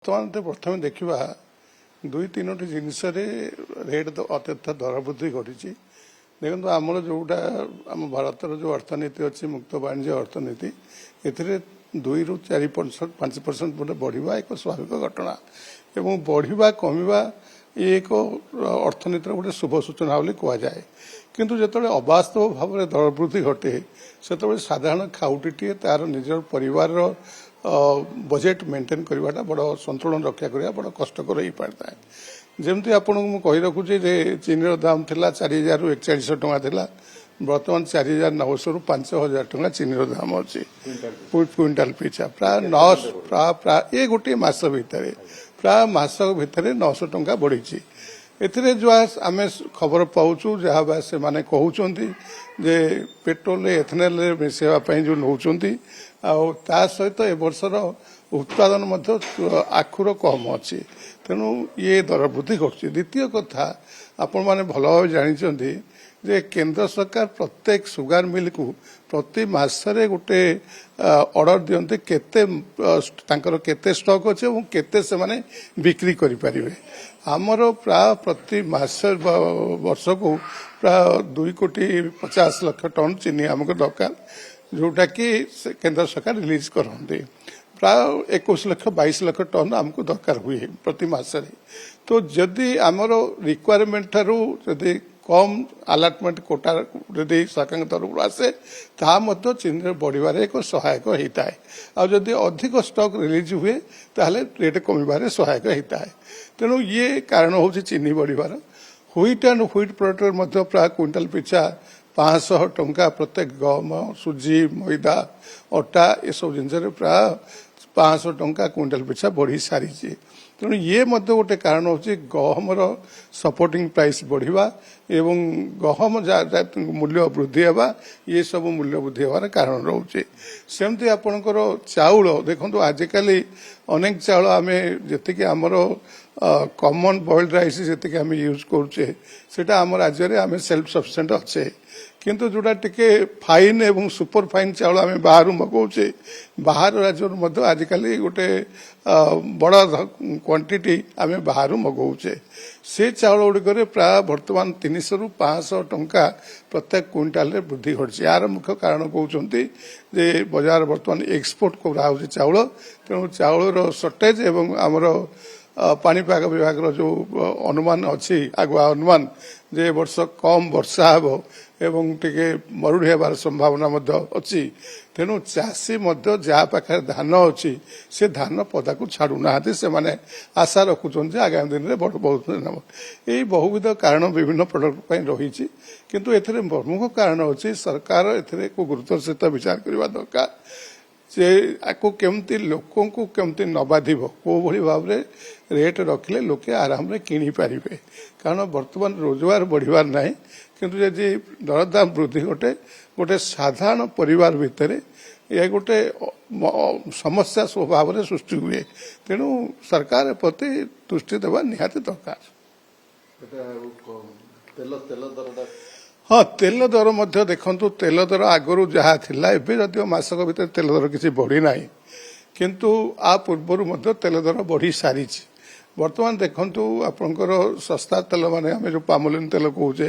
ବର୍ତ୍ତମାନ ପ୍ରଥମେ ଦେଖିବା ଦୁଇ ତିନୋଟି ଜିନିଷରେ ରେଟ୍ ଅତ୍ୟନ୍ତ ଦର ବୃଦ୍ଧି ଘଟିଛି। ଦେଖନ୍ତୁ ଆମର ଯୋଉଟା ଆମ ଭାରତର ଯୋଉ ଅର୍ଥନୀତି ଅଛି ମୁକ୍ତ ବାଣିଜ୍ୟ ଅର୍ଥନୀତି ଏଥିରେ 2ରୁ 4-5% ଗୋଟେ ବଢ଼ିବା ଏକ ସ୍ୱାଭାବିକ ଘଟଣା ଏବଂ ବଢ଼ିବା କମିବା ଏକ ଅର୍ଥନୀତିର ଗୋଟେ ଶୁଭ ସୂଚନା ବୋଲି କୁହାଯାଏ। କିନ୍ତୁ ଯେତେବେଳେ ଅବାସ୍ତବ ଭାବରେ ଦର ବୃଦ୍ଧି ଘଟେ ସେତେବେଳେ ସାଧାରଣ ଖାଉଟିଟିଏ ତାର ନିଜର ପରିବାରର बजेट मेंटेन करवाटा बड़ संतुलन रक्षा करवा बड़ कष्टकर हो पाता है। जमती आपको मुझे कही रखुच्छे चीनी दाम था 4000 ରୁ 4100 टका था बर्तमान 4900 ରୁ 5000 टका चीनी दाम अच्छी क्विंटाल पिछा प्राय 900 प्राय ये गोटे मस भितर प्राय मस भितर 900 टका बढ़ी एथिरे जो आम खबर पाऊँ जहाँ से माने कहते जे पेट्रोल एथेनल मिसेवाई जो नौ आ सहित ए वर्षर उत्पादन आखुर कम अच्छी तेणु ये दर वृद्धि घटुची। द्वितीय कथा आपण मैंने भल भाव जानते जे केंद्र सरकार प्रत्येक सुगार मिल को प्रति मासरे गोटे ऑर्डर दियंते केते स्टॉक अच्छे और केते से माने बिक्री करि परिबे। हमर प्राय प्रति मास वर्ष को प्राय 2,50,00,000 टन चीनी हमको दरकार जोटा कि केंद्र सरकार रिलीज करते प्राय 21,00,000-22,00,000 टन हमको दरकार हुए प्रति मासरे। तो जदि आमर रिक्वायरमेंट ठारू जदि कम आलाटमेंट कोटा जदि सरकार तरफ आसे ताहा चीनी बढ़िबार एक सहायक होता है। आदि अधिक स्टॉक रिलीज हुए ताहले रेट कमिबार सहायक होता है। तेणु ये कारण हूँ चीनी बढ़िबार। व्हीट एंड व्हीट प्रोडक्ट प्राय क्विंटाल पिछा 500 टंका प्रत्येक गहम सुजी मैदा अटा ये सब जिन प्राय 500 टंका क्विंटाल पिछा बढ़ी सारी। तेणु ये गोटे कारण हूँ गहमर सपोर्टिंग प्राइस बढ़िया एवं गहम मूल्य वृद्धि होगा ये सब मूल्य वृद्धि होवार कारण रोचे। सेमती आपणकर चाउल देखो आजिकल अनेक चाउल आम जी आमर कॉमन बॉइल्ड राइस जी आम यूज करुचे सेटा आम राज्य में आम सेल्फ सफिशिएंट अच्छे किंतु जोड़ा टिके फाइन एवं सुपर फाइन चाउल आम बाहर मगाऊे बाहर राज्य आजिकल गोटे बड़ क्वांटिटी आम बाहर मगाऊे से चाउल गुड़िक प्राय बर्तमान 300 ରୁ 500 टंका प्रत्येक क्विंटाल वृद्धि घटी। यार मुख्य कारण कहते जे बाजार बर्तमान एक्सपोर्ट कराऊे चाउल तेणु चाउलर सर्टेज एवं आमर पाणीपाग विभाग जो अनुमान अच्छी आगुआ अनुमान जे वर्ष कम वर्षा हे एवं टिके मरुड़ी होबार संभावना अच्छी तेणु चाषी जहाँ पाखे धान अच्छी से धान पदा को छाड़ू ना से माने आशा रखुच्च आगामी दिन में बहुत यही बहुविध कारण विभिन्न प्रोडक्ट रही किंतु एथिरे प्रमुख कारण अच्छी सरकार एथिरे को गुरुत्वर सहित विचार करने दरकार जे आपको केमती लोकों को केमती न बाधिब को भली भाव में रेट रखिले लोके आराम किणी पारिबे कारण बर्तमान रोजगार बढ़िबार नाही किंतु यदि दरदाम वृद्धि गोटे गोटे साधारण परिवार भितर यह गोटे समस्या स्वभाव में सृष्टि हुए तेणु सरकार प्रति दृष्टि देवा निहाती दरकार। हाँ तेल दर मध्य देखंतु तेल दर आगरू जहाँ थिला एबे जदियो मासक भितर तेल दर किसी बढ़ी नाही किंतु आ पूर्वर मध्य तेल दर बढ़ी सारी। बर्तमान देखंतु आपनकर सस्ता तेल माने आमे जो पामोलिन तेल कहूचे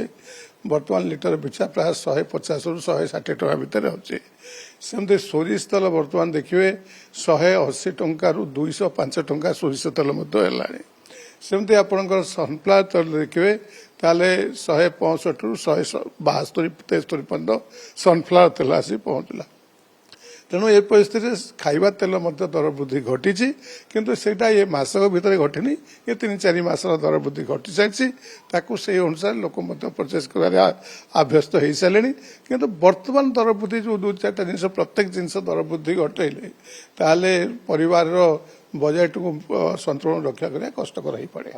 बर्तमान लिटर पिछा प्राय 150 ରୁ 160 टका भितर अच्छे। सेमती सोरिष तेल बर्तमान देखिए 180 टंका ରୁ 205 टंका सोरिष तेल सेमती आपनकर सनफ्लावर तेल देखिए ताले 165 ରୁ 172-73 पर्यंत सनफ्लावर तेल आसी पहुंचला। तेणु ये परिस्थिति खाइबा तेल दर वृद्धि घटी किंतु सेटा ये मासक भितर घटिनी ये 3-4 मास दर वृद्धि घटी सारी से अनुसार लोक परचेज कर अभ्यस्त हो सारे किंतु वर्तमान दर वृद्धि जो 2-4टा जिन प्रत्येक जिनस दर वृद्धि घटेले ताले परिवार बजेट को संतुलन रक्षा करने कष्टकर हो पड़े।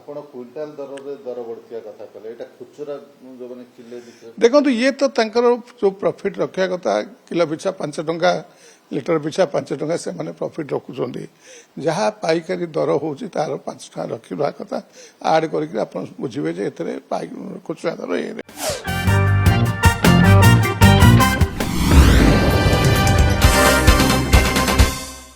देखो ये तो जो प्रॉफिट रखा कथा किलो पिछा 5 टंका लिटर पिछा 5 टंका से माने प्रॉफिट रखुंट जहाँ पाइकारी दर हो तार 5 टका रखा कथा आड करके बुझे खुचरा दर ये